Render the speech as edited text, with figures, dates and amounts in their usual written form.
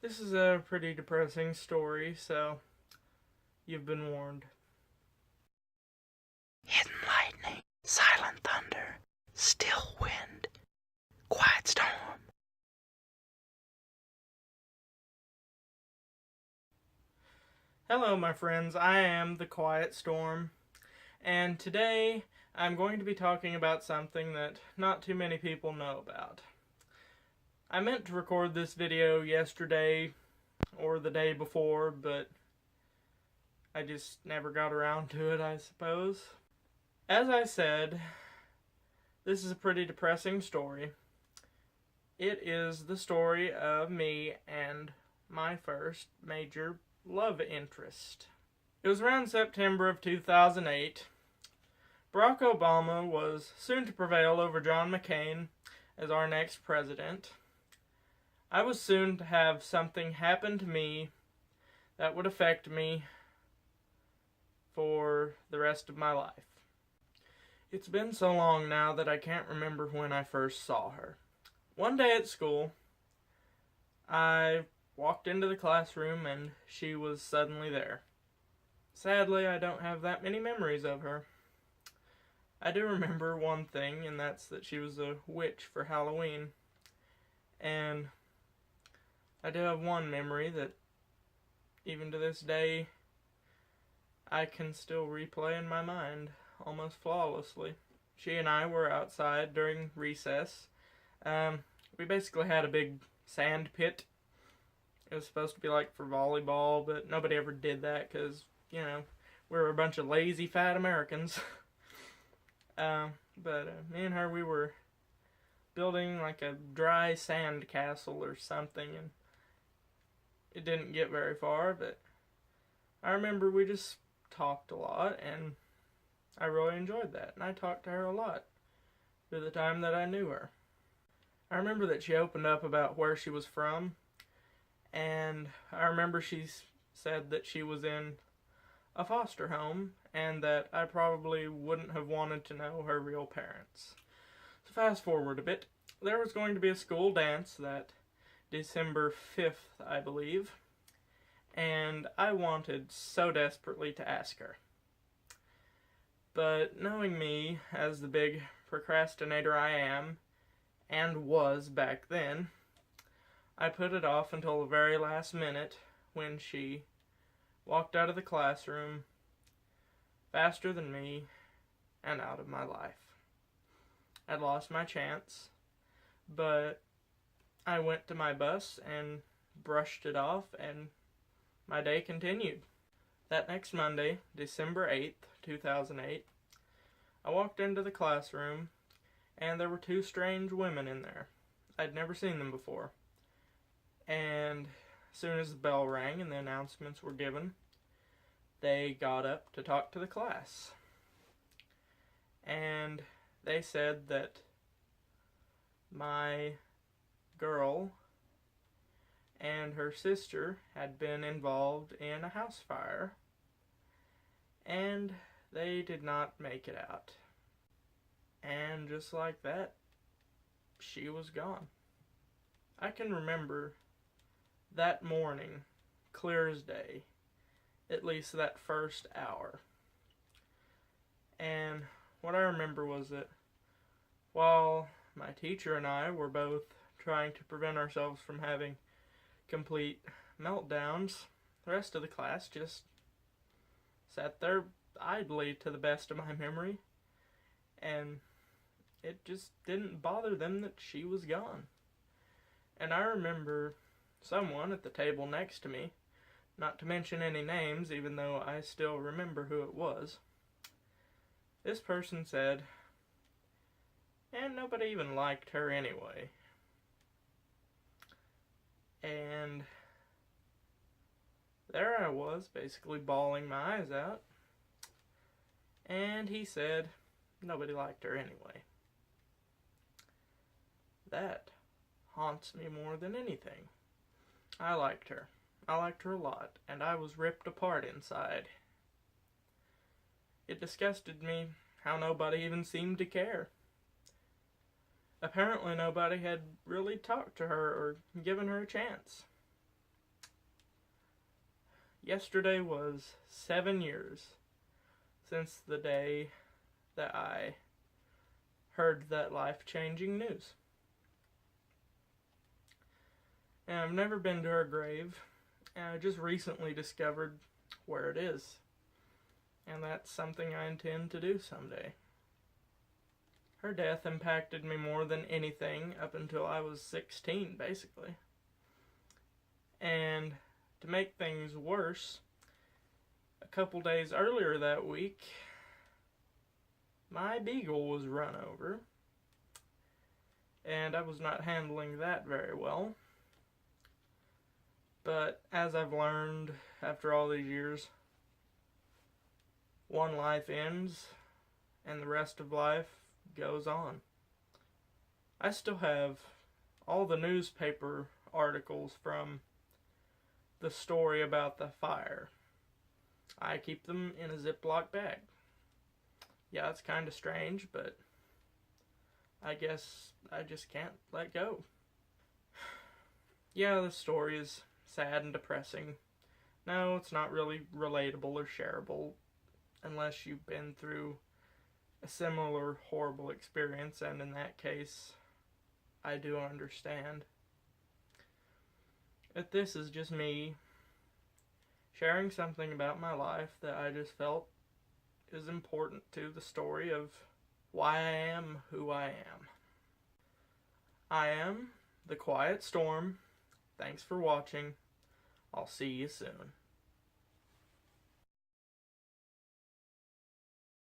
This is a pretty depressing story, so you've been warned. Hidden lightning, silent thunder, still wind, quiet storm. Hello, my friends. I am the Quiet Storm, and today I'm going to be talking about something that not too many people know about. I meant to record this video yesterday or the day before, but I just never got around to it, I suppose. As I said, this is a pretty depressing story. It is the story of me and my first major love interest. It was around September of 2008. Barack Obama was soon to prevail over John McCain as our next president. I was soon to have something happen to me that would affect me for the rest of my life. It's been so long now that I can't remember when I first saw her. One day at school, I walked into the classroom and she was suddenly there. Sadly, I don't have that many memories of her. I do remember one thing, and that's that she was a witch for Halloween. And I do have one memory that, even to this day, I can still replay in my mind almost flawlessly. She and I were outside during recess. We basically had a big sand pit. It was supposed to be like for volleyball, but nobody ever did that because, we were a bunch of lazy fat Americans. But me and her, we were building like a dry sand castle or something, and it didn't get very far, but I remember we just talked a lot, and I really enjoyed that, and I talked to her a lot through the time that I knew her. I remember that she opened up about where she was from, and I remember she said that she was in a foster home, and that I probably wouldn't have wanted to know her real parents. So fast forward a bit, there was going to be a school dance that December 5th, I believe, and I wanted so desperately to ask her. But knowing me as the big procrastinator I am, and was back then, I put it off until the very last minute when she walked out of the classroom faster than me and out of my life. I'd lost my chance, but I went to my bus and brushed it off, and my day continued. That next Monday, December 8th, 2008, I walked into the classroom, and there were two strange women in there. I'd never seen them before. And as soon as the bell rang and the announcements were given, they got up to talk to the class. And they said that my girl and her sister had been involved in a house fire, and they did not make it out. And just like that, she was gone. I can remember that morning, clear as day, at least that first hour. And what I remember was that while my teacher and I were both trying to prevent ourselves from having complete meltdowns, the rest of the class just sat there idly, to the best of my memory, and it just didn't bother them that she was gone. And I remember someone at the table next to me, not to mention any names, even though I still remember who it was. This person said, and nobody even liked her anyway. And there I was, basically bawling my eyes out. And he said, nobody liked her anyway. That haunts me more than anything. I liked her. I liked her a lot, and I was ripped apart inside. It disgusted me how nobody even seemed to care. Apparently nobody had really talked to her or given her a chance. Yesterday was 7 years since the day that I heard that life-changing news. And I've never been to her grave, and I just recently discovered where it is. And that's something I intend to do someday. Her death impacted me more than anything up until I was 16, basically. And to make things worse, a couple days earlier that week, my beagle was run over, and I was not handling that very well. But as I've learned after all these years, one life ends and the rest of life goes on. I still have all the newspaper articles from the story about the fire. I keep them in a Ziploc bag. Yeah, it's kind of strange, but I guess I just can't let go. Yeah, the story is sad and depressing. No, it's not really relatable or shareable unless you've been through a similar horrible experience, and in that case, I do understand. But this is just me sharing something about my life that I just felt is important to the story of why I am who I am. I am the Quiet Storm. Thanks for watching. I'll see you soon.